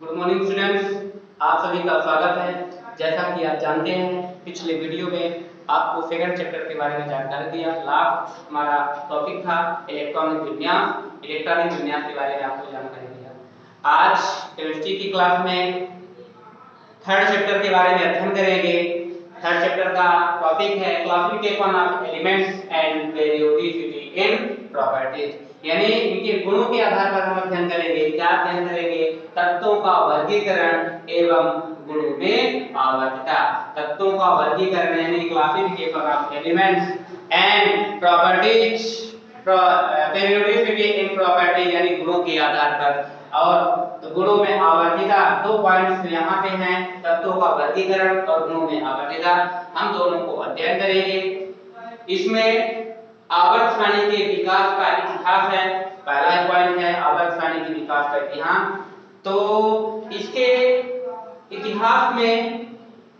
Good morning students, आप सभी का स्वागत है। जैसा कि आप जानते हैं, पिछले वीडियो में आपको सेकंड चैप्टर के बारे में जानकारी दिया। लास्ट हमारा टॉपिक था इलेक्ट्रॉनिक विन्यास के बारे में आपको जानकारी दिया। आज केमिस्ट्री की क्लास में थर्ड चैप्टर के बारे में अध्ययन करेंगे। थर्ड चैप्टर का टॉपिक है classification of elements and periodicity in properties, यानी इनके गुणों के आधार पर हम अध्ययन करेंगे। क्या अध्ययन करेंगे? तत्वों का वर्गीकरण एवं गुणों में आवर्तता। तत्वों का वर्गीकरण यानी classification of elements and properties, periodicity in property यानी गुणों के आधार पर, और गुणों में आवर्तिता। दो पॉइंट्स यहाँ पे हैं, तत्वों का वर्गीकरण और गुणों में आवर्तिता। हम दोनों को अध्ययन करेंगे। इसमें आवर्त सारणी के विकास का इतिहास है। पहला पॉइंट है आवर्त सारणी के विकास का इतिहास। तो इसके इतिहास में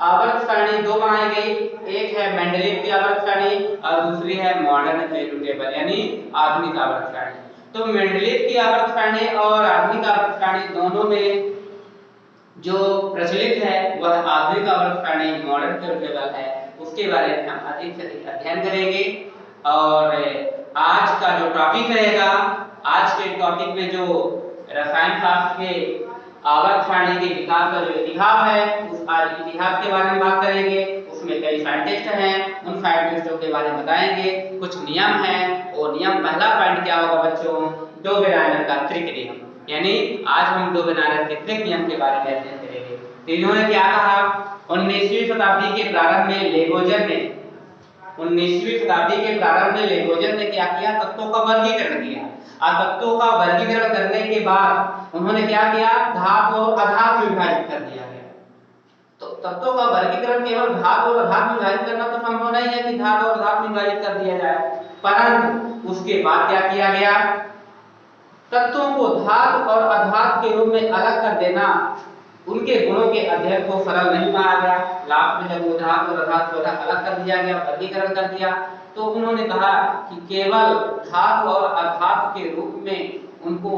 आवर्त सारणी दो बनाई गई, एक है मेंडलीव की आवर्त सारणी और दूसरी है मॉडर्न पीरियड टेबल यानी आधुनिक आवर्त सारणी। तो मेंडलीव की आवर्त सारणी और आधुनिक आवर्त सारणी दोनों में जो प्रचलित है वह आधुनिक आवर्त सारणी मॉडर्न पीरियड टेबल है। उसके बारे में हम अधिक से अधिक अध्ययन करेंगे। और आज का जो टॉपिक रहेगा, आज के टॉपिक में जो रसायन शास्त्र के आवर्त सारणी के विकास का जो इतिहास है, उस इतिहास के बारे में बात करेंगे। उसमें कई साइंटिस्ट हैं, उन साइंटिस्टों के बारे में बताएंगे। कुछ नियम हैं, वो नियम, पहला पॉइंट क्या होगा बच्चों? डोबेराइनर का त्रिक नियम, यानी आज हम डोबेराइनर के त्रिक नियम के बारे में अध्ययन करेंगे। तो इन्होंने क्या कहा? 19वीं शताब्दी के प्रारंभ में लेगोजर ने 19वीं शताब्दी के प्रारंभ में लेगोजर ने क्या किया? तत्वों का वर्गीकरण किया। और तत्वों का वर्गीकरण करने के बाद उन्होंने क्या किया? धातु और अधातु में विभाजित कर दिया गया। तो तत्वों का वर्गीकरण केवल धातु और अधातु में विभाजित करना तो संभव नहीं है कि धातु और अधातु में विभाजित कर दिया जाए, परंतु उसके बाद क्या किया गया? तत्वों को धातु और अधातु के रूप में अलग कर देना, उनके गुणों के अध्ययन को सरल नहीं माना गया। लास्ट में जब वो धातु और अधातु को अलग कर दिया गया, वर्गीकरण कर दिया, तो उन्होंने कहा कि केवल धातु और अधातु के रूप में उनको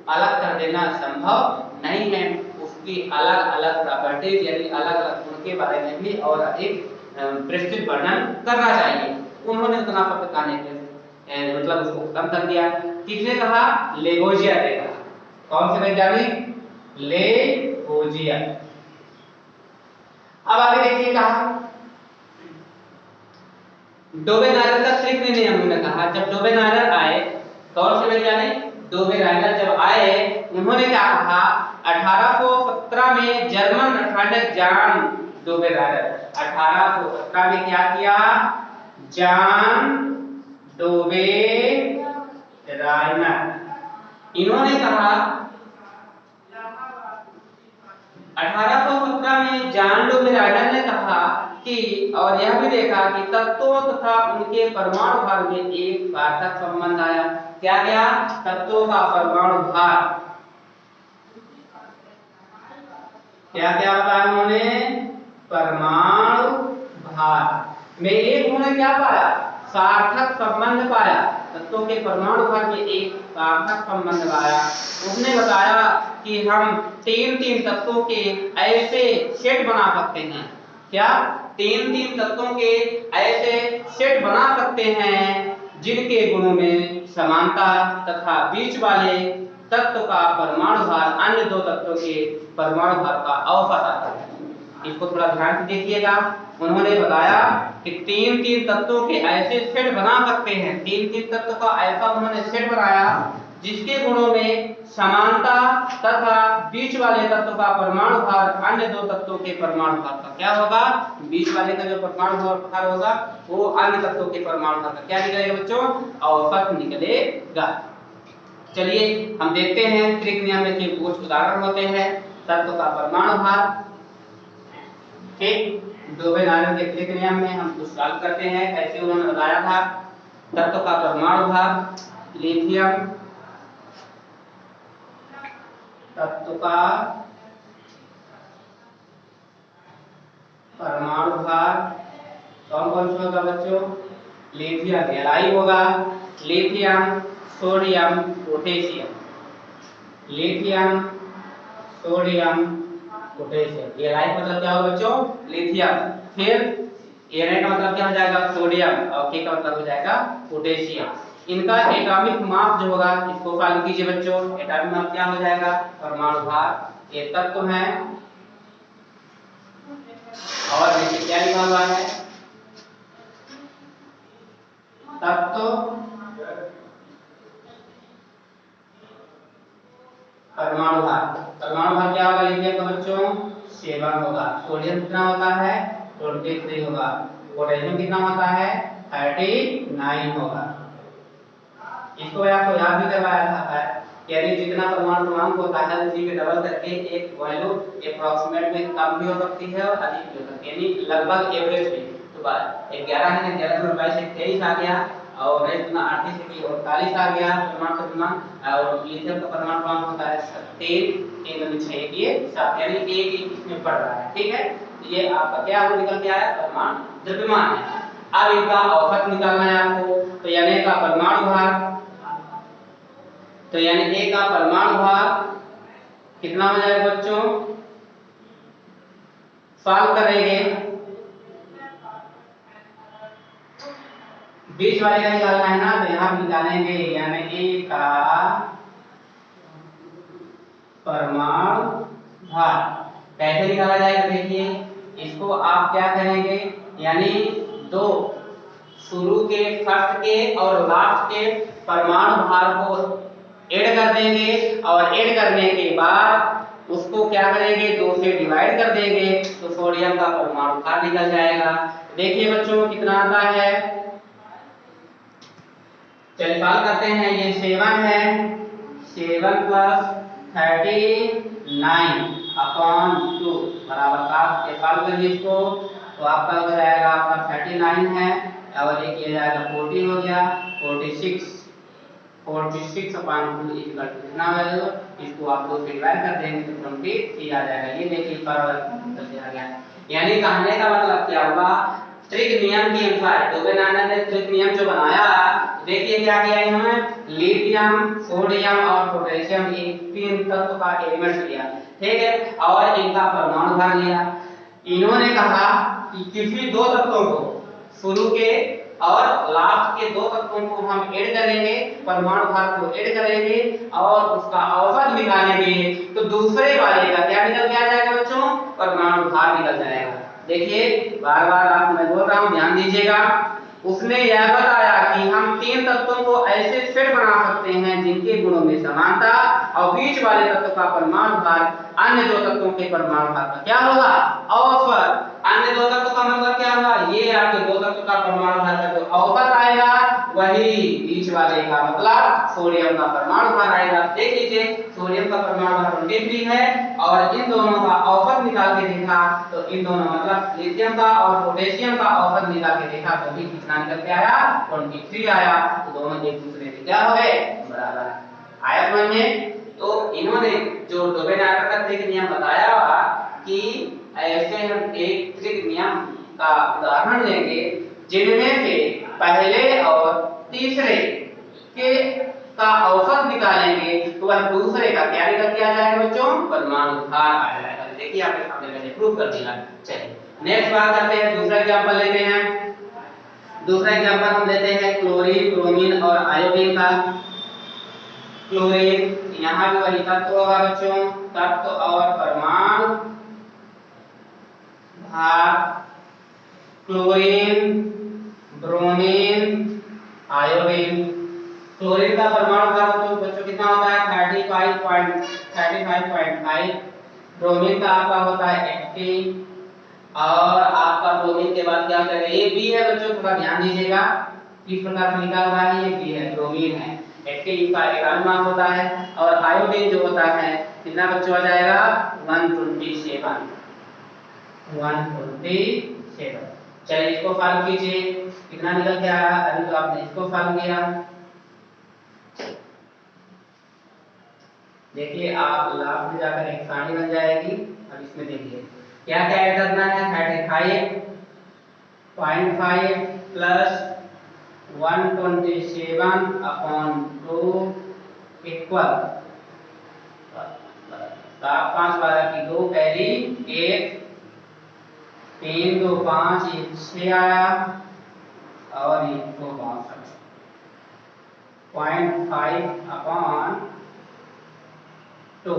अलग कर देना संभव नहीं है। उसकी अलग अलग प्रॉपर्टीज यानी अलग अलग गुण के बारे में भी और अधिक विस्तृत वर्णन करना चाहिए। उन्होंने उतना पद कहने के मतलब उसको खत्म कर दिया। किसने कहा? लेगोजियर ने कहा। कौन से वैज्ञानिक? लेगोजियर। अब आगे देखिए कहा डोबेराइनर का त्रिक नियम में कहा। जब डोबेराइनर आए, कौन से वैज्ञानिक? डोबेराइनर जब आए, उन्होंने क्या कहा? 1817 में जर्मन रसायनज्ञ जॉन डोबेराइनर 1817 में क्या किया? जॉन डोबेराइनर इन्होंने कहा 1817 में जॉन डोबेराइनर ने कहा कि, और यह भी देखा कि तत्वों तथा उनके परमाणु भार में एक सार्थक संबंध आया। क्या क्या? तत्वों का परमाणु भार, क्या क्या बताया उन्होंने? परमाणु भार में एक उन्होंने क्या पाया? सार्थक संबंध पाया। तत्वों के परमाणु भार में एक सार्थक संबंध पाया। उसने बताया कि हम तीन तीन तत्वों के ऐसे सेट बना सकते हैं। क्या? तीन तीन तत्वों के ऐसे सेट बना सकते हैं जिनके गुणों में समानता तथा बीच वाले तत्व का परमाणु भार अन्य दो तत्वों के परमाणु भार का औसत आता है। इसको थोड़ा ध्यान से देखिएगा। उन्होंने बताया कि तीन तीन तत्वों के ऐसे सेट बना सकते हैं, तीन तीन तत्व का ऐसा उन्होंने सेट बनाया जिसके गुणों में समानता तथा बीच वाले तत्व का परमाणु भार अन्य दो तत्वों के परमाणु भार का क्या होगा? बीच वाले का जो परमाणु भार होगा वो अन्य तत्वों के परमाणु भार का क्या निकलेगा बच्चों? औसत निकलेगा। चलिए हम देखते हैं त्रिक नियम में कुछ उदाहरण होते हैं। तत्व का परमाणु भार, ठीक, डोबेराइनर के त्रिक नियम में हम कुछ सॉल्व करते हैं। कैसे उन्होंने बताया था? तत्व का परमाणु भार, लिथियम, तत्व का परमाणु भार कौन कौन सा होगा बच्चों? लिथियम Li होगा, lithium, sodium, potassium, lithium, sodium potassium. ये लाइक मतलब क्या होगा बच्चों? लिथियम। फिर Na का मतलब क्या हो जाएगा? सोडियम। और K का मतलब हो जाएगा पोटेशियम। इनका एटॉमिक मास जो होगा इसको सॉल्व कीजिए बच्चों। एटॉमिक मास क्या हो जाएगा? परमाणु भार। ये तत्व है और नीचे क्या लिखा हुआ है? तत्व परमाणु भार। परमाणु भार क्या होगा लिखिए तो बच्चों? 7 होगा। सोडियम कितना होता है? 23 होगा। पोटेशियम कितना होता है? 39 होगा। इसको आपको याद भी करवाया था यानी जितना परमाणु क्रमांक होता है उसी के डबल करके एक वैल्यू अप्रोक्सीमेट में कम भी हो सकती है और अधिक भी हो सकती है, यानी लगभग एवरेज में। तो 11 है 11 से 22 से 23 आ गया और रेस्ट अपना 38 से 48 आ गया परमाणु क्रमांक। और लिथियम का परमाणु क्रमांक होता है 3 3 6 ये 7 यानी एक इसमें पड़ रहा है। ठीक है, ये आपका क्या हो निकल के आया? परमाणु द्रव्यमान है। अब इनका औसत निकालना है आपको। तो यानी का परमाणु भार, तो यानी A का परमाणु भार कितना हो जाएगा बच्चों? सॉल्व करेंगे, बीच वाले का निकालना है ना, तो यहां निकालेंगे यानी A का परमाणु भार कैसे निकाला जाएगा? देखिए इसको आप क्या करेंगे यानी दो शुरू के फर्स्ट के और लास्ट के परमाणु भार को ऐड कर देंगे और ऐड करने के बाद उसको क्या करेंगे? 2 से डिवाइड कर देंगे तो सोडियम का परमाणु भार निकल जाएगा। देखिए बच्चों कितना आता है? चलिए सॉल्व करते हैं। ये 7 है, 7 प्लस 39 अपॉन 2 बराबर 7 के सॉल्व करिए इसको तो आपका हो जाएगा आपका 39 है और एक ये जाएगा 40 हो गया 46 अपॉन 2 इक्वल टू कितना वैल्यू? इसको आप 2 से डिवाइड कर देंगे तो 23 आ जाएगा। ये देखिए बराबर आ गया। यानी कहने का मतलब क्या हुआ? त्रिक नियम के अनुसार डोबेनाना ने त्रिक नियम जो बनाया, देखिए क्या किया इन्होंने? लिथियम, सोडियम और पोटेशियम ये 3 तत्व का एलिमेंट लिया, ठीक है, और इनका परमाणु भार लिया। इन्होंने कहा कि किसी दो तत्वों को शुरू के और लास्ट के 2 तत्वों को हम ऐड करेंगे, परमाणु भार को ऐड करेंगे और उसका औसत निकालेंगे तो दूसरे वाले का क्या निकल के आ जाएगा बच्चों? परमाणु भार निकल जाएगा। देखिए बार-बार आप मैं बोल रहा हूं ध्यान दीजिएगा। उसने यह बताया कि हम 3 तत्वों को ऐसे सेट बना सकते हैं जिनके गुणों में समानता और बीच वाले तत्व का परमाणु भार अन्य 2 तत्वों के परमाणु भार का क्या होगा? औसत। अन्य 2 तत्व का मतलब क्या होगा? ये आपके 2 तत्व का परमाणु भार का जो औसत आएगा वही बीच वाले का मतलब सोडियम का परमाणु भार आएगा। देख लीजिए सोडियम का परमाणु भार 23 है और इन दोनों का औसत निकाल के देखा तो इन दोनों मतलब लिथियम का और पोटेशियम का औसत निकाल के देखा तो भी कितना निकल के आया? 23 आया। तो दोनों एक दूसरे के क्या हो गए? बराबर आया समझ में। तो इन्होंने जो डोबेनाकर का त्रिक नियम बताया कि ऐसे हम एक त्रिक नियम का उदाहरण लेंगे जिनमें से पहले और तीसरे के का औसत निकालेंगे तो वह दूसरे का क्या निकल के आ जाएगा बच्चों? परमाणु भार आ जाएगा। देखिए आपके सामने मैंने प्रूव कर दिया। चलिए नेक्स्ट बात करते हैं, दूसरा एग्जांपल लेते हैं। दूसरा एग्जांपल हम लेते हैं क्लोरीन, ब्रोमीन और आयोडीन का। क्लोरीन यहाँ भी वही तत्व होगा बच्चों, तत्व और परमाणु भार। Chlorine, bromine, iodine. क्लोरीन का परमाणु भार तो बच्चों कितना होता है? 35.5। ब्रोमीन का आपका होता है 80 और आपका ब्रोमीन के बाद क्या करेगा? ये बी है बच्चों, थोड़ा ध्यान दीजिएगा किस प्रकार से लिखा हुआ है। ये बी है, ब्रोमीन है। 80 इसका एटॉमिक मास होता है और आयोडीन जो होता है कितना बच्चों आ जाएगा? 127। चलिए इसको सॉल्व कीजिए, कितना निकल के आया? अभी तो आपने इसको सॉल्व किया। देखिए आप लास्ट में जाकर एक सारणी बन जाएगी। अब इसमें देखिए क्या क्या ऐड करना है? 35.5 प्लस 127 अपॉन 2 इक्वल तो आप 5 12 की 2 कैरी 1 3 2 5 ये 6 आया और ये 262 0.5/2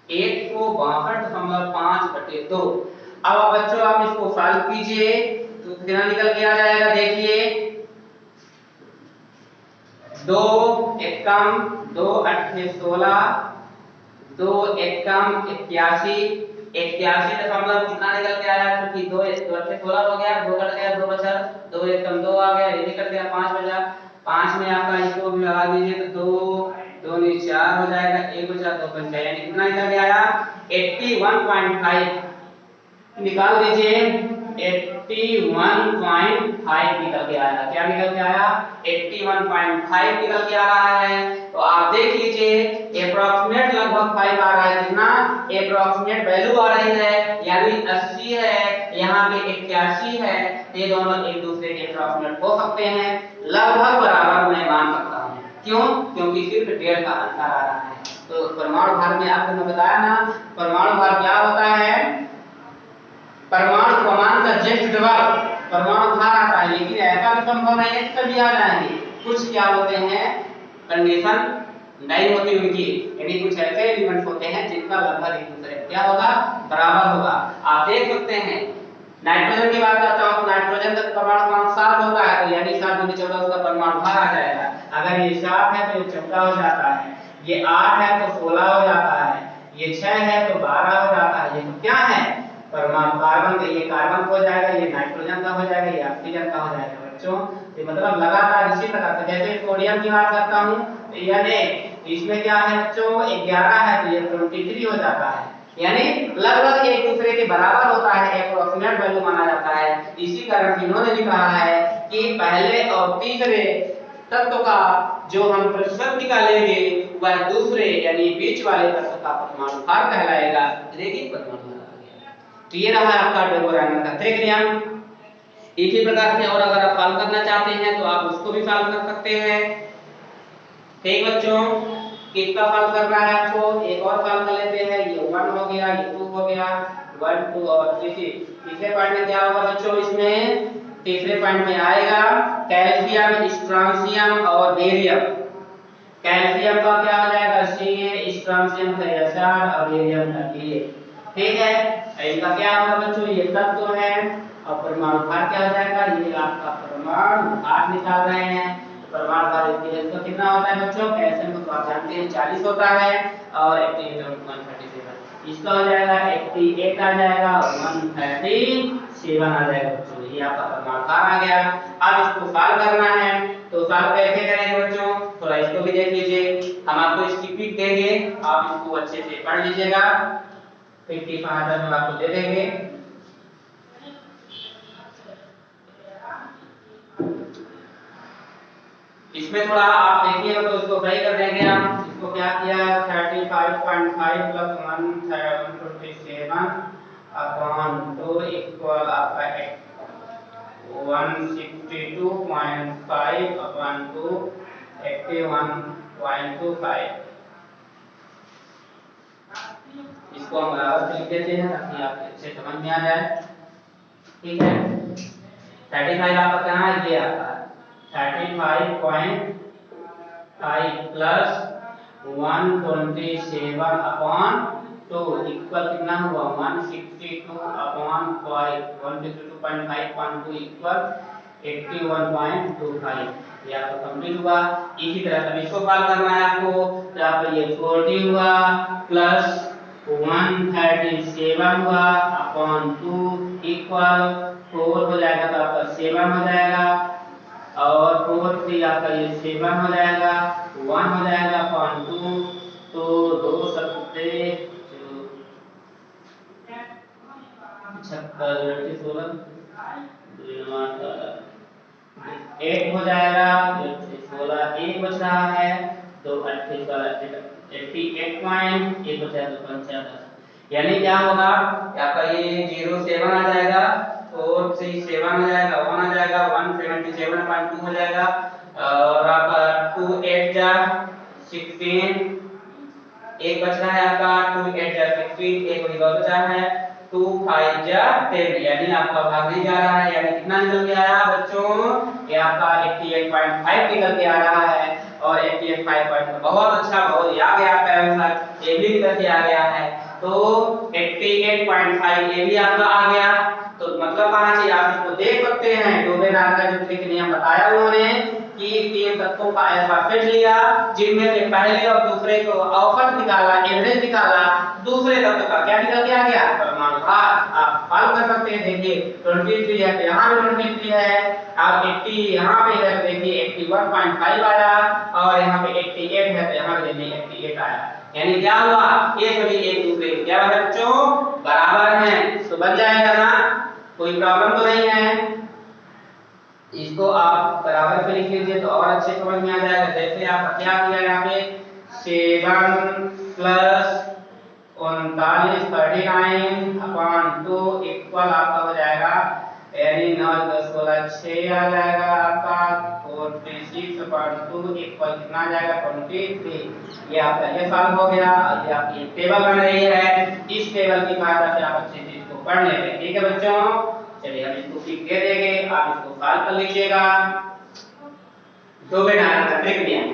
162.5/2। अब बच्चों आप इसको सॉल्व कीजिए तो कितना निकल के आ जाएगा, देखिए 2 एकम 2 अट्ठे 16 2 एकम 81 81 दशमलव कितना निकल के आया, क्योंकि 2 अट्ठे 16 हो गया, 2 कट गया, 2 बचा, 2 एकम 2 आ गया, ये भी कट गया, 5 बचा, 5 में आपका इसको भी लगा दीजिए तो 2 2 4 हो जाएगा, 1 बचा 2 बचा, यानी कितना निकल के आया 81.5 निकाल दीजिए, 81.5 निकल के आया। क्या निकल के आया 81.5 निकल के आ रहा है। तो आप देख लीजिए अप्रोक्सीमेट लगभग 5 आ रहा है, कितना अप्रोक्सीमेट वैल्यू आ रही है, यानी 80 है, यहाँ पे 81 है, ये दोनों एक दूसरे के अप्रोक्सीमेट हो सकते हैं, लगभग बराबर मैं मान सकता हूँ। क्यों? क्योंकि सिर्फ 1.5 का अंतर आ रहा है। तो परमाणु भार में आपको मैं बताया ना, परमाणु भार क्या होता है, परमाणु क्रमांक का जस्ट डबल परमाणु भार आता है, लेकिन ऐसा भी संभव नहीं है कि सभी आ जाएंगे, कुछ क्या होते हैं कंडीशन नहीं होती उनकी, यानी कुछ ऐसे एलिमेंट्स होते हैं जिनका लगभग एक दूसरे क्या होगा बराबर होगा। आप देख सकते हैं नाइट्रोजन की बात करता हूं, नाइट्रोजन का परमाणु क्रमांक 7 होता है, तो यानी 7 × 14 उसका परमाणु भार आ जाएगा। अगर ये 7 है तो ये 14 हो जाता है, ये 8 है तो 16 हो जाता है, ये 6 है तो 12 हो जाता है। ये तो क्या है परमाणु कार्बन का, ये कार्बन हो जाएगा, ये नाइट्रोजन का हो जाएगा, ये ऑक्सीजन का हो जाएगा बच्चों। ये मतलब लगातार इसी प्रकार से, जैसे सोडियम की बात करता हूं तो यानी इसमें क्या है बच्चों 11 है तो ये 23 हो जाता है, यानी लगभग एक दूसरे के बराबर होता है, अप्रोक्सीमेट वैल्यू माना जाता है। इसी कारण इन्होंने भी कहा है कि पहले और तीसरे तत्व का जो हम प्रतिशत निकालेंगे वह दूसरे यानी बीच वाले तत्व का परमाणु भार कहलाएगा। देखिए परमाणु भार आ गया। तो ये रहा आपका डोबोरानर का तृतीय नियम। इसी प्रकार से और अगर आप सॉल्व करना चाहते हैं तो आप उसको भी सॉल्व कर सकते हैं। ठीक बच्चों, किसका सॉल्व करना है आपको, एक और सॉल्व कर लेते हैं। ये 1 हो गया, ये 2 हो गया, 1 2 और 3। तीसरे पॉइंट में क्या होगा बच्चों, इसमें तीसरे पॉइंट में आएगा कैल्शियम, स्ट्रांसियम और बेरियम। कैल्शियम का क्या हो जाएगा Ca, स्ट्रांसियम का SR और बेरियम का Ba। ठीक है, इनका क्या होगा बच्चों, ये तत्व है और परमाणु भार क्या हो जाएगा, ये आपका परमाणु भार निकाल रहे हैं। परमाणु भार इसका कितना होता है बच्चों, कैल्शियम को तो आप जानते हैं 40 होता है और 137, इसका हो जाएगा 88 आ जाएगा और 137 आ जाएगा बच्चों। ये आपका परमाणु भार आ गया। अब इसको सॉल्व करना है, तो सॉल्व कैसे करेंगे बच्चों, थोड़ा इसको भी देख लीजिए। हम आपको इसकी पिक देंगे, आप इसको अच्छे से पढ़ लीजिएगा, 55 में आपको दे देंगे। इसमें थोड़ा आप देखिएगा तो इसको सही कर देंगे हम। इसको क्या किया 35.5 प्लस 127/2 इक्वल आपका 162.5/2 81.25। इसको हम बराबर से लिख देते हैं ताकि आप अच्छे समझ में आ जाए। ठीक है, 35 आपका कहाँ है, ये आपका 35.5 प्लस 127/2 इक्वल कितना हुआ 162/5 इक्वल 81.25। ये आपको कंप्लीट हुआ। इसी तरह अब इसको सॉल्व करना है आपको, तो आपका ये 40 हुआ प्लस 137 हुआ अपॉन 2 इक्वल 4 हो जाएगा, तो आपका 7 हो जाएगा और 4 3 आपका ये 7 हो जाएगा, 1 हो जाएगा अपॉन 2, तो 2 सत्ते 76 16 8 हो जाएगा, 16 1 बच रहा है, 2 88 88.1 बचा 2 यानी क्या होगा आपका ये 07 आ जाएगा, 4 से ही 7 हो जाएगा, 1 आ जाएगा, 177.2 हो जाएगा। और आपका 2 8 जा 16, एक बच रहा है आपका 2 8 जा 16, एक और बचा है 2 5 जा 10, यानी आपका भागने जा रहा है, यानी कितना निकल के आया बच्चों, ये आपका 88.5 निकल के आ रहा है। और 88.5 बहुत अच्छा, बहुत आ गया आपका आंसर, ये भी निकल के आ गया है। तो 88.5 ये भी आपका आ गया। तो मतलब कहां से आप इसको देख सकते हैं, डोबेनार का जो ट्रिक नियम बताया उन्होंने कि 3 तत्वों का अल्फाबेट लिया, जिनमें से पहले और दूसरे को औसत निकाला, एवरेज निकाला, दूसरे तत्व का क्या निकल के आ गया, परमाणु भार। आप सॉल्व कर सकते हैं, देखिए 23 है तो यहाँ भी 23 है, आप 80 यहाँ पे है तो देखिए 81.5 आया, और यहाँ पे 88 है तो यहाँ पे देखिए 88 आया। यानी क्या हुआ, ये सभी एक दूसरे के क्या है बच्चों, बराबर हैं। तो बन जाएगा ना, कोई प्रॉब्लम तो नहीं है। इसको आप बराबर पे लिख लीजिए तो और अच्छे समझ में आ जाएगा। जैसे आपका क्या किया यहाँ पे 7 प्लस 39 39/2 इक्वल आपका हो जाएगा, यानी 9 10 16 6 आ जाएगा आपका 46/2 इक्वल कितना आ जाएगा 23। ये आपका ये सॉल्व हो गया। ये आपकी टेबल बन रही है, इस टेबल की सहायता से आप अच्छे से इसको पढ़ लेंगे। ठीक है बच्चों, चलिए हम इसको टिक दे देंगे, आप इसको सॉल्व कर लीजिएगा। डोबेनार का ट्रिक नियम,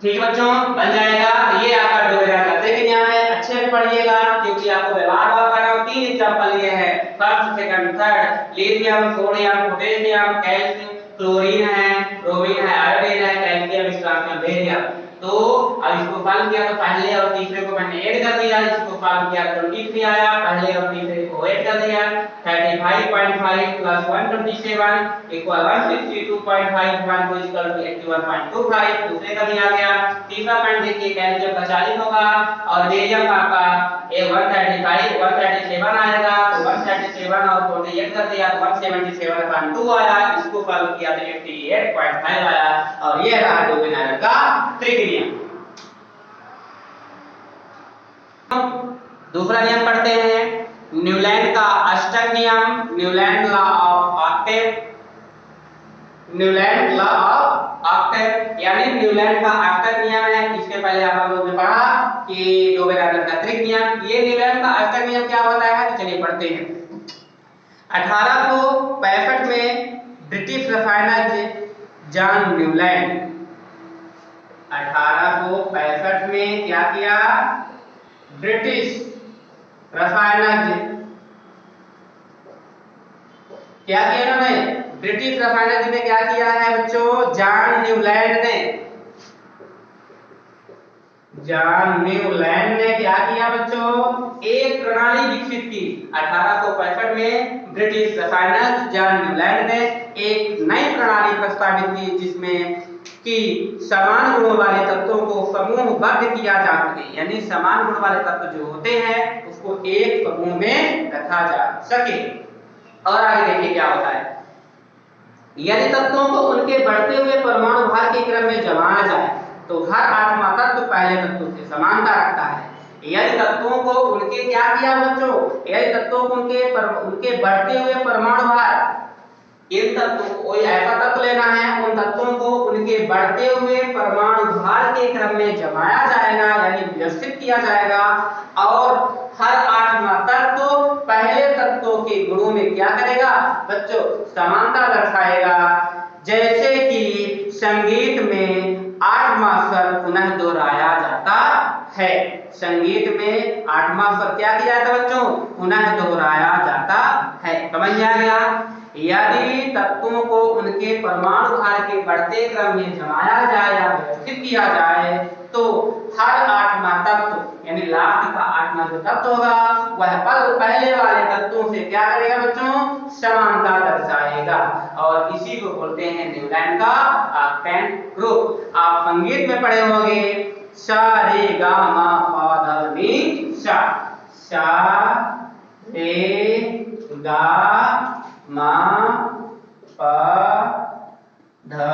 ठीक है बच्चों, बन जाएगा। ये आपका डोबेनार का ट्रिक नियम है, अच्छे से पढ़िएगा क्योंकि आपको व्यवहार कर रहा हूं। 3 एग्जांपल लिए हैं, first second third, lithium sodium potassium calcium chlorine है, ब्रोमीन है, आयोडीन है, कैल्शियम स्ट्रांसियम बेरियम। तो अब इसको सॉल्व किया तो पहले और तीसरे को मैंने ऐड कर दिया, इसको सॉल्व किया 23 आया, पहले और तीसरे को ऐड कर दिया 35.5 प्लस 127 इक्वल 162.5 1 को इक्वल टू 81.25, दूसरे का भी आ गया। तीसरा पॉइंट देखिए कैल्शियम का 40 होगा और बेरियम का आपका 135 137 आएगा, तो 137 और 48 कर दिया तो 177/2 आया, इसको सॉल्व किया तो 88.5 आया। और ये रहा डोबेनार का ट्रिक नियम। दूसरा नियम पढ़ते हैं, न्यूलैंड का अष्टक नियम, Newland law of octave, Newland law of octave यानी न्यूलैंड का अष्टक नियम है। इसके पहले आप लोगों ने पढ़ा कि डोबेनार का ट्रिक नियम। ये न्यूलैंड का अष्टक नियम क्या होता है, तो चलिए पढ़ते हैं। 1865 में ब्रिटिश रसायनज्ञ जॉन न्यूलैंड 1865 में क्या किया, ब्रिटिश रसायनज्ञ क्या किया इन्होंने, ब्रिटिश रसायनज्ञ ने क्या किया है बच्चों, जॉन न्यूलैंड ने, जॉन न्यूलैंड ने क्या किया बच्चों, एक प्रणाली विकसित की। 1865 में ब्रिटिश रसायनज्ञ जॉन न्यूलैंड ने एक नई प्रणाली प्रस्तावित की जिसमें कि समान गुणों वाले तत्वों को समूहबद्ध किया जा सके, यानी समान गुण वाले तत्व जो होते हैं उसको एक समूह में रखा जा सके। और आगे देखिए क्या होता है, यदि तत्वों को उनके बढ़ते हुए परमाणु भार के क्रम में जमाया जाए तो हर आठवां तत्व पहले तत्व से समानता रखता है। यदि तत्वों को उनके क्या किया बच्चों, यदि तत्वों को उनके बढ़ते हुए परमाणु भार, इन तत्वों को कोई ऐसा तत्व लेना है, उन तत्वों को उनके बढ़ते हुए परमाणु भार के क्रम में जमाया जाएगा यानी व्यवस्थित किया जाएगा, और हर आठवां तत्व पहले तत्वों के गुणों में क्या करेगा बच्चों, समानता दर्शाएगा। जैसे कि संगीत में आठवां स्वर पुनः दोहराया जाता है, संगीत में आठवां स्वर क्या किया जाता है बच्चों, पुनः दोहराया जाता है। समझ में आ गया। यदि तत्वों को उनके परमाणु भार के बढ़ते क्रम में जमाया जाए या व्यवस्थित किया जाए तो हर आठवां तत्व यानी लास्ट का आठवां जो तत्व होगा वह पहले वाले तत्वों से क्या करेगा बच्चों, समानता दर्शाएगा, और इसी को बोलते हैं न्यूलैंड का ऑक्टेन ग्रुप। आप संगीत में पढ़े होंगे सा रे गा मा पा धा नी सा, सा रे गा मा पा धा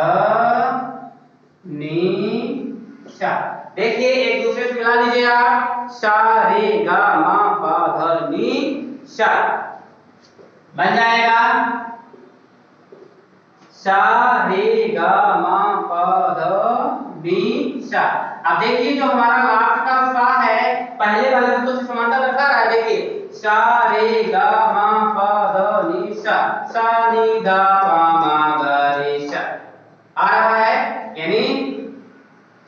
नी सा। देखिए एक दूसरे से मिला लीजिए आप, सा रे गा मा पा धा नी सा, बन जाएगा सा रे गा मा पा धा नी सा। अब देखिए जो हमारा लास्ट का सा है पहले वाले शब्दों से समानता दर्शा रहा है। देखिए सा रे गा मा पा धा नी सा, सा नी धा पा मा गा रे सा आ रहा है, यानी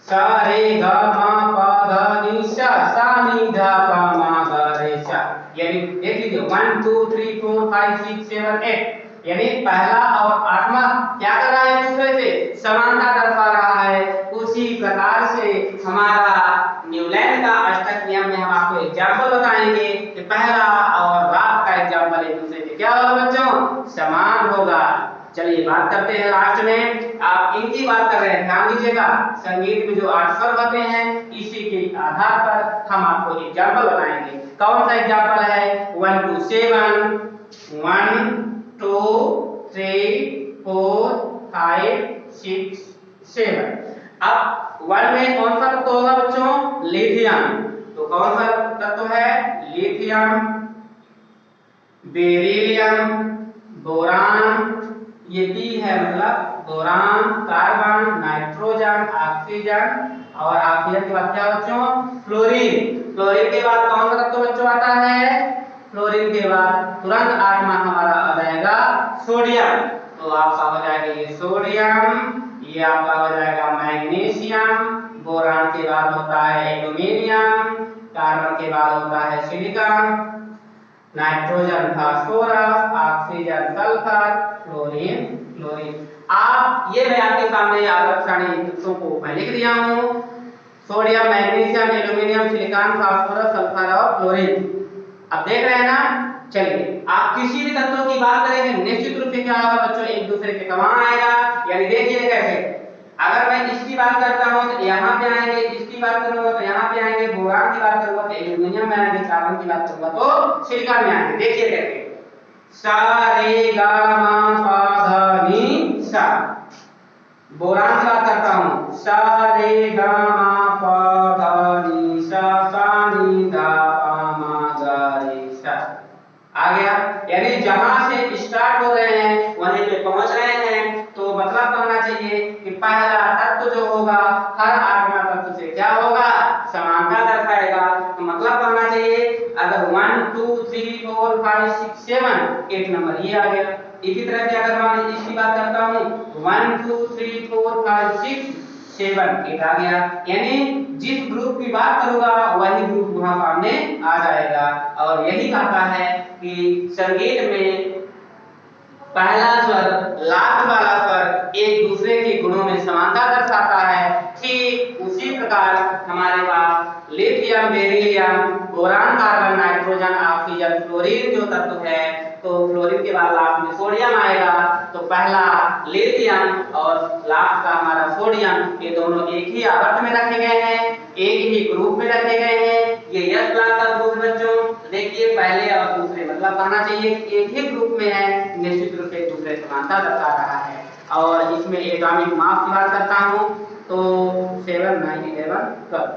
सा रे गा मा पा धा नी सा, सा नी धा पा मा गा रे सा। यानी देख लीजिए 1 2 3 4 5 6 7 8, यानी पहला और आठवां क्या कर रहा है एक दूसरे से समानता दर्शा रहा है। उसी प्रकार से हमारा न्यूलैंड का अष्टक नियम में हम आपको एग्जांपल बताएंगे कि पहला और लास्ट का एग्जांपल एक दूसरे से क्या होगा बच्चों, समान होगा। चलिए बात करते हैं लास्ट में, आप इनकी बात कर रहे हैं, ध्यान दीजिएगा। संगीत में जो 8 स्वर होते हैं इसी के आधार पर हम आपको एग्जांपल बताएंगे। कौन सा एग्जांपल है, 1 2 7, 1 2 3 4 5 6 7। अब 1 में कौन सा तत्व होगा बच्चों, लिथियम। तो कौन सा तत्व है, लिथियम, बेरिलियम, बोरान, ये बी है मतलब बोरान, कार्बन, नाइट्रोजन, ऑक्सीजन और ऑक्सीजन के बाद क्या बच्चों, फ्लोरीन। फ्लोरीन के बाद कौन सा तत्व बच्चों आता है, फ्लोरीन के बाद तुरंत आठवां हमारा आ जाएगा सोडियम। तो आपका हो जाएगा ये सोडियम, ये आपका हो जाएगा मैग्नीशियम, बोरान के बाद होता है एल्यूमिनियम, कार्बन के बाद होता है silicon, nitrogen phosphorus, oxygen sulphur, fluorine chlorine. आप ये मैं आपके सामने आदर्श सारणी तत्वों को मैं लिख दिया हूं, sodium, magnesium, aluminium, silicon, phosphorus, sulphur और फ्लोरीन। अब देख रहे हैं ना। चलिए आप किसी भी तत्व की बात करेंगे निश्चित रूप से क्या होगा बच्चों, एक दूसरे के समान आएगा। यानी देखिए कैसे, अगर मैं इसकी बात करता हूं तो यहाँ पे आएंगे, इसकी बात करूंगा तो यहाँ पे आएंगे, बोरान की बात करूंगा तो एल्यूमिनियम में आएंगे, कार्बन की बात करूंगा तो सिलिकॉन में आएंगे। देखिए कैसे, सा रे गा मा पा धा नी सा। बोरान की बात करता हूं, सा रे गा मा पा धा नी सा, सा नी धा पा मा गा रे सा। आ गया, यानी जहां से स्टार्ट हो रहे हैं वहीं पे पहुंच रहे हैं। तो मतलब कहना चाहिए कि पहला तत्व जो होगा हर आठवां तत्व से क्या होगा, समानता दर्शाएगा। तो मतलब कहना चाहिए अगर 1 2 3 4 5 6 7 8 नंबर ये आ गया। इसी तरह से अगर मैं इसकी बात करता हूं 1 2 3 4 5 6 7 8 आ गया। यानी जिस ग्रुप की बात करूंगा वही ग्रुप वहां सामने आ जाएगा। और यही कहता है कि संगीत में पहला स्वर लास्ट वाला स्वर एक दूसरे के गुणों में समानता दर्शाता है। ठीक उसी प्रकार हमारे पास lithium, beryllium, boron, carbon, nitrogen, oxygen, fluorine जो तत्व है, तो फ्लोरीन के बाद लास्ट में सोडियम आएगा। तो पहला लिथियम और लास्ट का हमारा सोडियम, ये दोनों एक ही आवर्त में रखे गए हैं, एक ही ग्रुप में रखे गए हैं। ये यस ब्लॉक का ग्रुप बच्चों देखिए पहले और दूसरे, मतलब कहना चाहिए कि एक ही ग्रुप में है, निश्चित रूप से एक दूसरे समानता दर्शा रहा है। और इसमें एटॉमिक मास की बात करता हूं तो 7 9 11 12,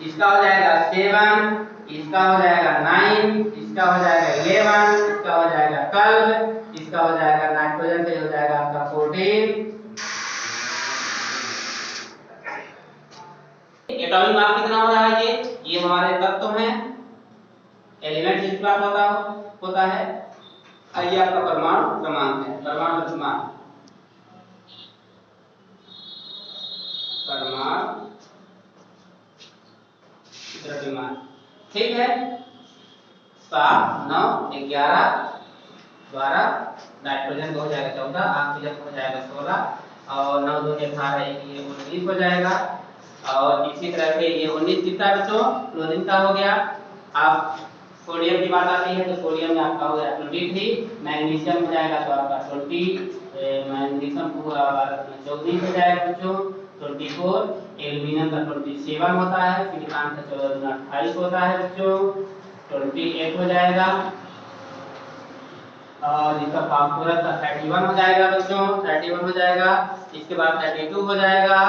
इसका हो जाएगा 7, इसका हो जाएगा 9, इसका हो जाएगा 11, इसका हो जाएगा 12, इसका हो जाएगा नाइट्रोजन से हो जाएगा आपका 14। एटॉमिक मास कितना हो रहा है, ये हमारे तत्व हैं, एलिमेंट जिस बात होता है। आइए आपका परमाणु क्रमांक है, परमाणु द्रव्यमान, परमाणु द्रव्यमान, ठीक है। 7 9 11 12, नाइट्रोजन को हो जाएगा 14, ऑक्सीजन को हो जाएगा 16 और 9 2 18, ये 19 हो जाएगा। और इसी तरह से ये 19 कितना बच्चों, क्लोरीन का हो गया। अब सोडियम की बात आती है तो सोडियम में आपका हो गया 23, मैग्नीशियम हो जाएगा तो आपका 20, मैग्नीशियम पूरा 24 हो जाएगा बच्चों 24, एल्यूमिनियम का 27 होता है, सिलिकॉन का 28 होता है बच्चों 28 हो जाएगा। और इसका फास्फोरस का 31 हो जाएगा बच्चों 31 हो जाएगा। इसके बाद 32 हो जाएगा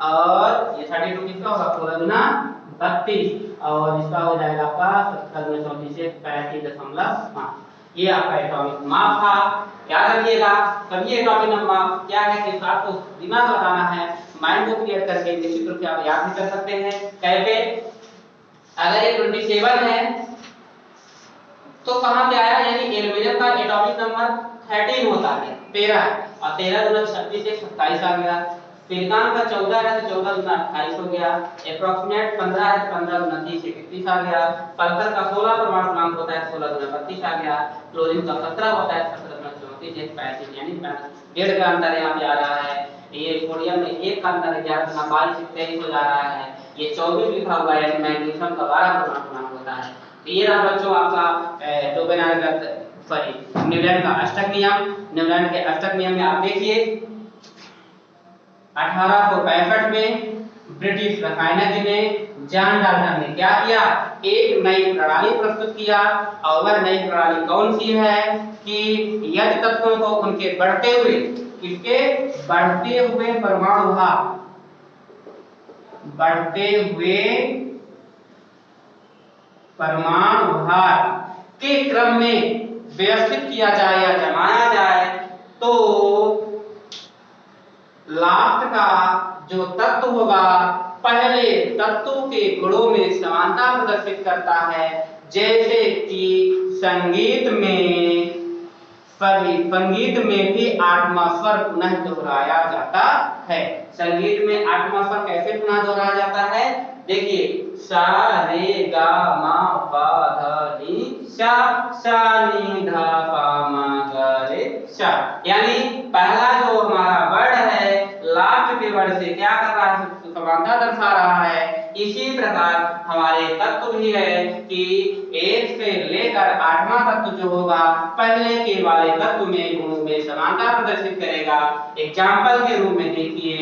और ये 32 किसका होगा 16 गुना 32 और इसका हो जाएगा आपका 70 गुना 34 से 35.5। ये आपका एटॉमिक माप था। याद रखिएगा कभी एटॉमिक माप क्या है कि आपको दिमाग लगाना है, माइंड को क्रिएट करके निश्चित रूप से आप याद भी कर सकते हैं। कैसे? अगर ये 27 है तो कहां पे आया, यानी एल्यूमीनियम का एटॉमिक नंबर 13 होता है, 13 है और 13 गुना 26 से 27 आ गया। सिलिकॉन का 14 है तो 14 गुना 28 हो गया। एप्रोक्सीमेट 15 है तो 15 गुना 30 से 31 आ गया। सल्फर का 16 परमाणु क्रमांक होता है 16 गुना 32 आ गया। क्लोरीन का 17 होता है 17 गुना 34 से 35, यानी 1.5 का अंतर यहाँ पे आ रहा है। ये सोडियम में 1 का अंतर है 11 गुना 22 से 23 हो जा रहा है। ये 24 लिखा हुआ है, यानी मैग्नीशियम का 12 परमाणु क्रमांक होता है। तो ये रहा बच्चों आपका न्यूलैंड का अष्टक नियम। न्यूलैंड के अष्टक नियम में आप देखिए 1865 में ब्रिटिश रसायनज्ञ ने जॉन डाल्टन ने क्या किया, एक नई प्रणाली प्रस्तुत किया और वह नई प्रणाली कौन सी है कि यदि तत्वों को उनके बढ़ते हुए, किसके बढ़ते हुए परमाणु भार, बढ़ते हुए परमाणु भार के क्रम में व्यवस्थित किया जाए या जमाया जाए तो लास्ट का जो तत्व होगा पहले तत्व के गुणों में समानता प्रदर्शित करता है। जैसे कि संगीत में भी आठवां स्वर पुनः दोहराया जाता है। संगीत में आठवां स्वर कैसे पुनः दोहराया जाता है? देखिए सा रे गा मा पा धा नी सा, सा नी धा पा मा गा रे सा, यानी पहला जो हमारा वर्ड है लास्ट के वर्ड से क्या कर रहा है, समानता दर्शा रहा है। इसी प्रकार हमारे तत्व भी है कि 1 से लेकर 8वां तत्व जो होगा पहले के वाले तत्व में गुणों में समानता प्रदर्शित करेगा। एग्जाम्पल के रूप में देखिए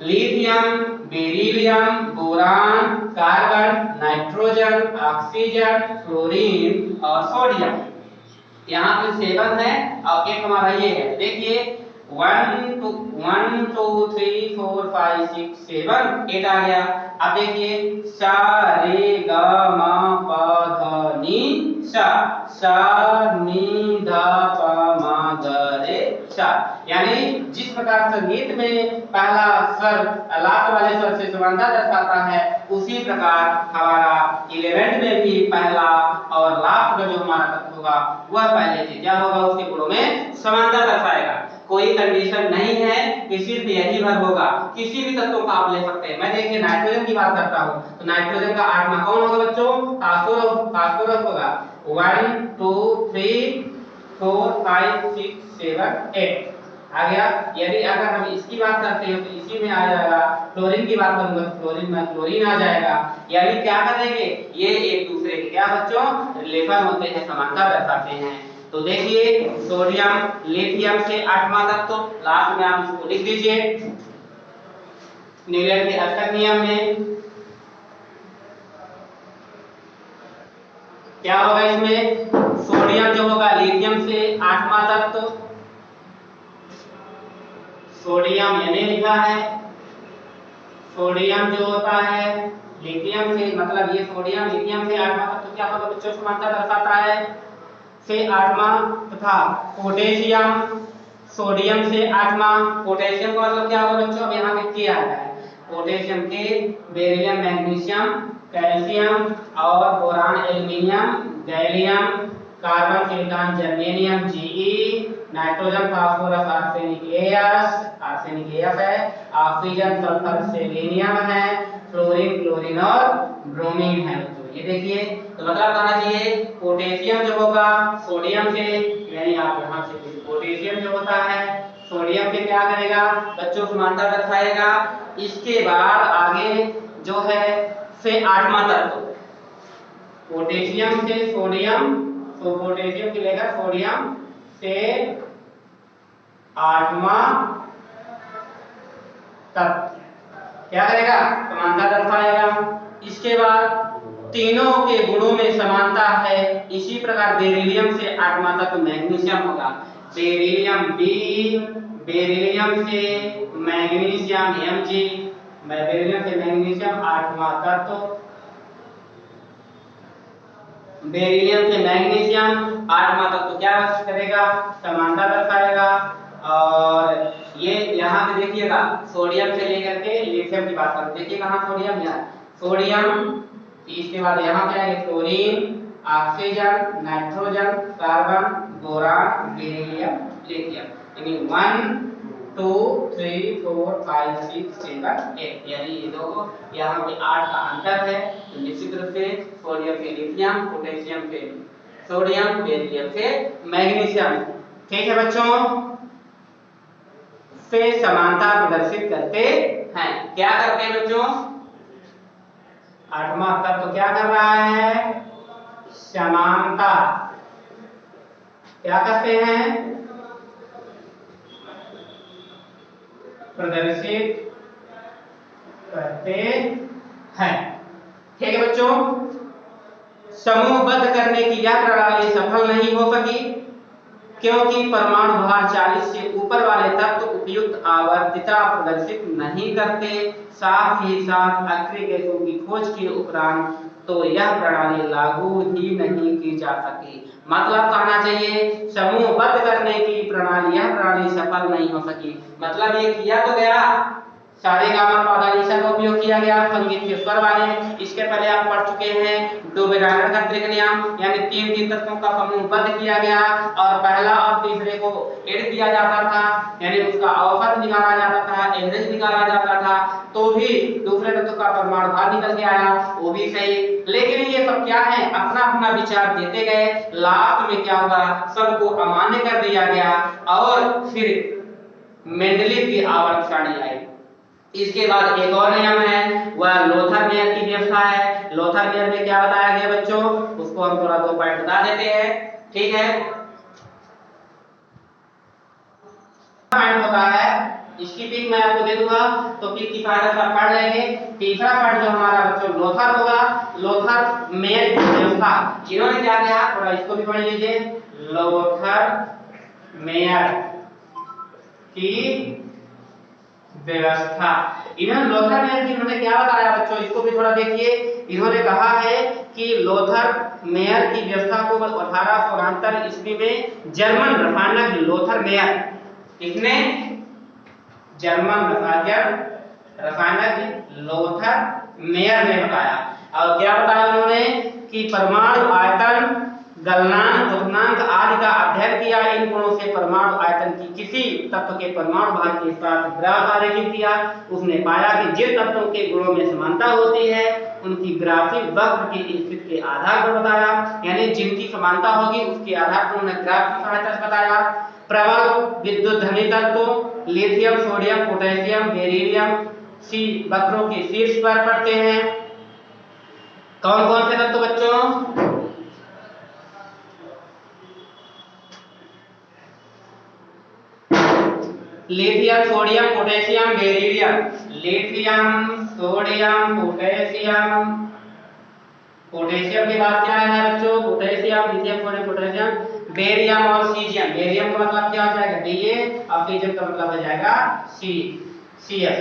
lithium, beryllium, boron, carbon, nitrogen, oxygen, fluorine और सोडियम। यहाँ पे 7 है और एक हमारा ये है। देखिए 1 2 3 4 5 6 7 8 आ गया। अब देखिए सा रे गा मा पा धा नी सा, सा नी धा पा मा गा रे सा, यानी जिस प्रकार संगीत में पहला स्वर लास्ट वाले स्वर से समानता दर्शाता है उसी प्रकार हमारा 11th में भी पहला और लास्ट का जो हमारा तत्व होगा वह पहले से क्या होगा, उसके गुणों में समानता दर्शाएगा। कोई कंडीशन नहीं है कि सिर्फ यही भर होगा, किसी भी तत्व का आप ले सकते हैं। मैं देखिए नाइट्रोजन की बात करता हूं तो नाइट्रोजन का 8वां कौन होगा बच्चों? फास्फोरस होगा। 1 2 3 4 5 6 7 8 आ गया। यदि अगर हम इसकी बात करते हैं तो इसी में आ जाएगा। क्लोरीन की बात करूंगा तो क्लोरीन में क्लोरीन आ जाएगा। यानी क्या करेंगे, ये एक दूसरे के क्या बच्चों रिलेशन होते हैं, समानता दर्शाते हैं। तो देखिए सोडियम लिथियम से 8वां तक, तो लास्ट में आप इसको लिख दीजिए न्यूलैंड के अष्टक नियम में क्या होगा, इसमें सोडियम जो होगा लिथियम से 8वां तक, तो सोडियम यानी लिखा है सोडियम जो होता है लिथियम से, मतलब ये सोडियम लिथियम से 8वां तक तो क्या होगा बच्चों समानता दर्शाता है से 8वां, तथा पोटेशियम सोडियम से 8वां। पोटेशियम का मतलब क्या होगा बच्चों, अब यहाँ पे किया है पोटेशियम के बेरिलियम मैग्नीशियम कैल्शियम और boron aluminium gallium carbon silicon germanium Ge, nitrogen phosphorus arsenic AF है, ऑक्सीजन सल्फर सेलेनियम है, फ्लोरीन क्लोरीन और ब्रोमीन है। ये देखिए तो मतलब कहना चाहिए पोटेशियम जो होगा सोडियम से, यानी आप यहां से पोटेशियम जो होता है सोडियम से क्या करेगा बच्चों समानता दर्शाएगा। इसके बाद आगे जो है से 8वां तत्व पोटेशियम से सोडियम, तो पोटेशियम की लेगा सोडियम से 8वां तत्व क्या करेगा समानता दर्शाएगा। इसके बाद तीनों के गुणों में समानता है। इसी प्रकार बेरिलियम से 8वां तत्व मैग्नीशियम होगा। बेरिलियम B, बेरिलियम से मैग्नीशियम Mg, बेरिलियम से मैग्नीशियम 8वां तत्व, बेरिलियम से मैग्नीशियम 8वां तत्व क्या करेगा, समानता दर्शाएगा। और ये यहाँ पे देखिएगा सोडियम से लेकर के लिथियम की बात करें, देखिए कहाँ सोडियम, यहाँ सोडियम, इसके बाद यहाँ पे आएंगे chlorine, oxygen, nitrogen, carbon, boron, beryllium, lithium, यानी 1 2 3 4 5 6 7 8, यानी ये दो यहाँ पे 8 का अंतर है। तो निश्चित रूप से सोडियम से लिथियम, पोटेशियम से सोडियम, बेरिलियम से मैग्नीशियम, ठीक है बच्चों, से समानता प्रदर्शित करते हैं। क्या करते हैं बच्चों, 8वां तत्व क्या कर रहा है, समानता, क्या करते हैं, प्रदर्शित करते हैं, ठीक है बच्चों। समूहबद्ध करने की यह प्रणाली सफल नहीं हो सकी क्योंकि परमाणु भार 40 से ऊपर वाले तत्व उपयुक्त आवर्तता प्रदर्शित नहीं करते। साथ ही साथ अक्रिय गैसों की खोज के उपरांत तो यह प्रणाली लागू ही नहीं की जा सकी। मतलब कहना चाहिए समूहबद्ध करने की प्रणाली, यह प्रणाली सफल नहीं हो सकी। मतलब ये किया तो गया, सारे गामा पा धा नी सा का उपयोग किया गया संगीत के स्वर वाले। इसके पहले आप पढ़ चुके हैं डोबेराडर का त्रिक नियम, यानी तीन तत्वों का समूहबद्ध किया गया और पहला और तीसरे को ऐड किया जाता था, यानी उसका औसत निकाला जाता था, एवरेज निकाला जाता था, तो भी दूसरे तत्व का परमाणु भार निकल के आया, वो भी सही। लेकिन ये सब क्या है, अपना अपना विचार देते गए, लास्ट में क्या हुआ, सबको अमान्य कर दिया गया और फिर मेंडलीव की आवर्त सारणी आई। इसके बाद एक और नियम है, वह लोथर मेयर की व्यवस्था है। लोथर मेयर में क्या बताया गया बच्चों, उसको हम थोड़ा 2 पॉइंट बता देते हैं, ठीक है। पॉइंट होता है, इसकी पिक मैं आपको दे दूंगा तो पिक की सहायता से आप पढ़ लेंगे। तीसरा पॉइंट जो हमारा बच्चों लोथर होगा, लोथर मेयर की व्यवस्था। इन्होंने क्या किया, थोड़ा इसको भी पढ़ लीजिए, लोथर मेयर की व्यवस्था। इन्होंने लोथर मेयर की इन्होंने क्या बताया बच्चों, इसको भी थोड़ा देखिए। इन्होंने कहा है कि लोथर मेयर की व्यवस्था को 1869 ईस्वी में जर्मन रसायनज्ञ लोथर मेयर, किसने, जर्मन रसायनज्ञ लोथर मेयर ने बताया। और क्या बताया उन्होंने कि परमाणु आयतन, गलनांक, क्वथनांक आदि का अध्ययन किया। इन गुणों से परमाणु आयतन की किसी तत्व के परमाणु भार के साथ ग्राफ आरेखित किया। उसने पाया कि जिन तत्वों के गुणों में समानता होती है उनकी ग्राफिक वक्र की स्थिति के आधार पर बताया, यानी जिनकी समानता होगी उसके आधार पर उन्होंने ग्राफ की सहायता से बताया। प्रबल विद्युत धनी तत्व लिथियम, सोडियम, पोटेशियम, बेरिलियम सी वक्रों के शीर्ष पर पड़ते हैं। कौन कौन से तत्व बच्चों, lithium, sodium, potassium, beryllium, lithium, sodium, potassium, potassium के बाद क्या है बच्चों, potassium, lithium, sodium, potassium, barium और सीजियम। बेरियम का मतलब क्या हो जाएगा, Ba, और सीजियम का मतलब हो जाएगा CS।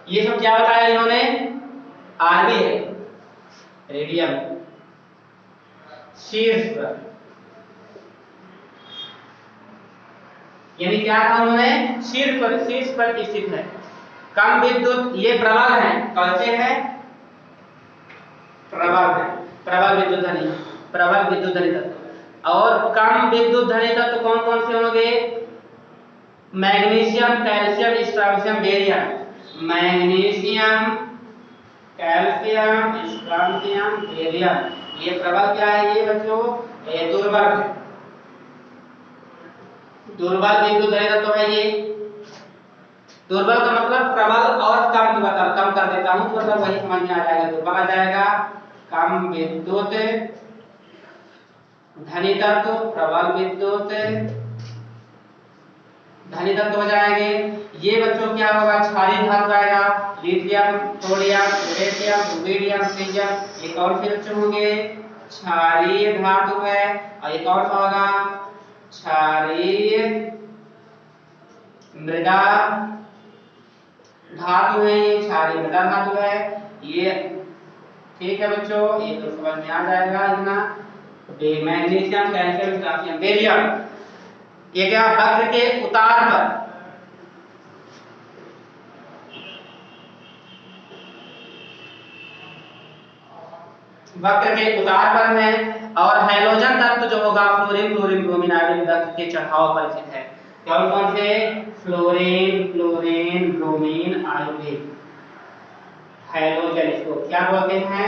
ये सब क्या बताया इन्होंने, Rb है, रेडियम शीर्ष पर, यानी क्या कहा उन्होंने, शीर्ष पर स्थित है। कम विद्युत, ये प्रबल है, कैसे है, प्रबल है, प्रबल विद्युत धनी तत्व। और कम विद्युत धनी तत्व कौन कौन से होंगे, magnesium, calcium, स्ट्रांशियम, barium. Magnesium, calcium, स्ट्रांशियम, barium, ये प्रबल क्या है, ये बच्चों ये दुर्बल है, दुर्बल विद्युत धनी तत्व है। ये दुर्बल का मतलब प्रबल और कम कर देता हूं, मतलब वही समझ में आ जाएगा, दुर्बल आ जाएगा। कम विद्युत धनी तत्व, प्रबल विद्युत धनी तत्व हो जाएंगे। ये बच्चों क्या होगा, क्षारीय धातु आएगा, lithium, sodium, potassium, rubidium, caesium. ये कौन से बच्चों होंगे, क्षारीय धातु है। और ये कौन सा होगा, क्षारीय मृदा धातु है, ये क्षारीय मृदा धातु है ये। ठीक है बच्चों, ये तो समझ में आ जाएगा इतना। मैग्नीशियम, कैल्शियम, पोटेशियम, बेरियम, ये क्या वक्र के उतार पर, वक्र के उतार पर है। और हैलोजन तत्व जो होगा फ्लोरीन, क्लोरीन, ब्रोमीन, आयोडीन वक्र के चढ़ाव पर स्थित है। कौन कौन से? Fluorine, chlorine, bromine, iodine, halogen, इसको क्या बोलते हैं?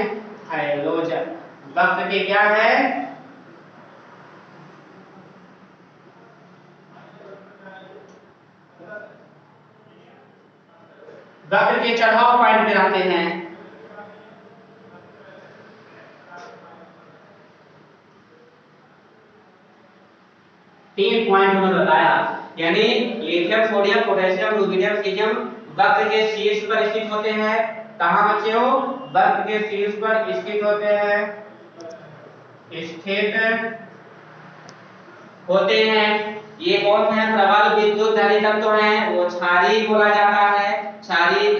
हैलोजन। वक्र के क्या है? वक्र के चढ़ाव पॉइंट पे रहते हैं। तीन पॉइंट उन्होंने बताया, यानी lithium, sodium, potassium, rubidium, caesium वक्र के शीर्ष पर स्थित होते हैं। कहां बच्चों? वक्र के शीर्ष पर स्थित होते हैं, स्थित होते हैं। ये कौन है? प्रबल विद्युत धनी तत्व हैं, वो क्षारीय बोला जाता है। क्षारीय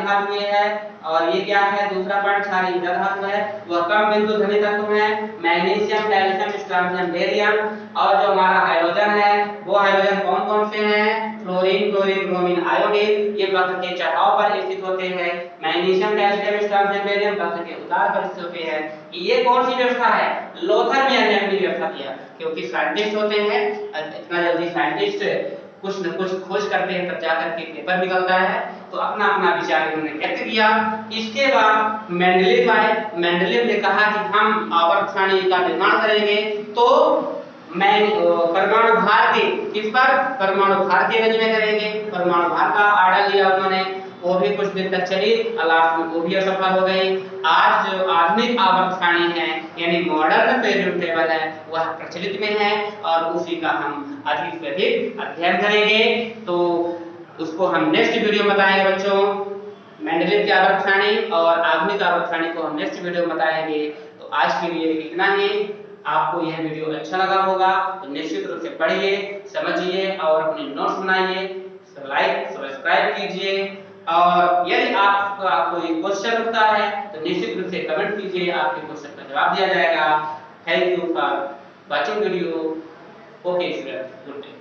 धातु ये है। और ये क्या है? दूसरा पॉइंट क्षारीय मृदा धातु है, वह कम विद्युत धनी तत्व है। Magnesium, calcium, strontium, barium. और जो हमारा हाइड्रोजन है, वो हाइड्रोजन कौन कौन से हैं? फ्लोरीन, क्लोरीन, ब्रोमीन, आयोडीन, ये वक्र के चढ़ाव पर स्थित होते हैं। मैग्नीशियम, कैल्शियम, स्ट्रोंशियम, बेरियम वक्र के उतार पर स्थित होते हैं। ये कौन सी व्यवस्था है? लोथर मेयर ने अपनी व्यवस्था किया, क्योंकि साइंटिस्ट होते हैं, इतना जल्दी साइंटिस्ट कुछ न कुछ खोज करते हैं तब जाकर के पेपर निकलता है। तो अपना अपना विचार इन्होंने व्यक्त किया। इसके बाद मेंडलीव आए। मेंडलीव ने कहा कि हम आवर्त सारणी का निर्माण करेंगे, तो मैं परमाणु भार के, किस पर? परमाणु भार के रज में करेंगे। परमाणु भार का आर्डर लिया उन्होंने, वो भी कुछ दिन तक चली, लास्ट में वो भी असफल हो गई। आज जो आधुनिक आवर्त सारणी है, यानी मॉडर्न पीरियड टेबल है, वह प्रचलित में है और उसी का हम अधिक से अधिक अध्ययन करेंगे। तो उसको हम नेक्स्ट वीडियो में बताएंगे बच्चों। मेंडलीव की आवर्त सारणी और आधुनिक आवर्त सारणी को हम नेक्स्ट वीडियो में बताएंगे। तो आज के लिए इतना ही। आपको यह वीडियो अच्छा लगा होगा तो निश्चित रूप से पढ़िए, समझिए और अपने नोट्स बनाइए। लाइक, सब्सक्राइब कीजिए। और यदि आपका कोई क्वेश्चन उठता है तो निश्चित रूप से कमेंट कीजिए, आपके क्वेश्चन का जवाब दिया जाएगा। Thank you for watching video. Okay student, good day.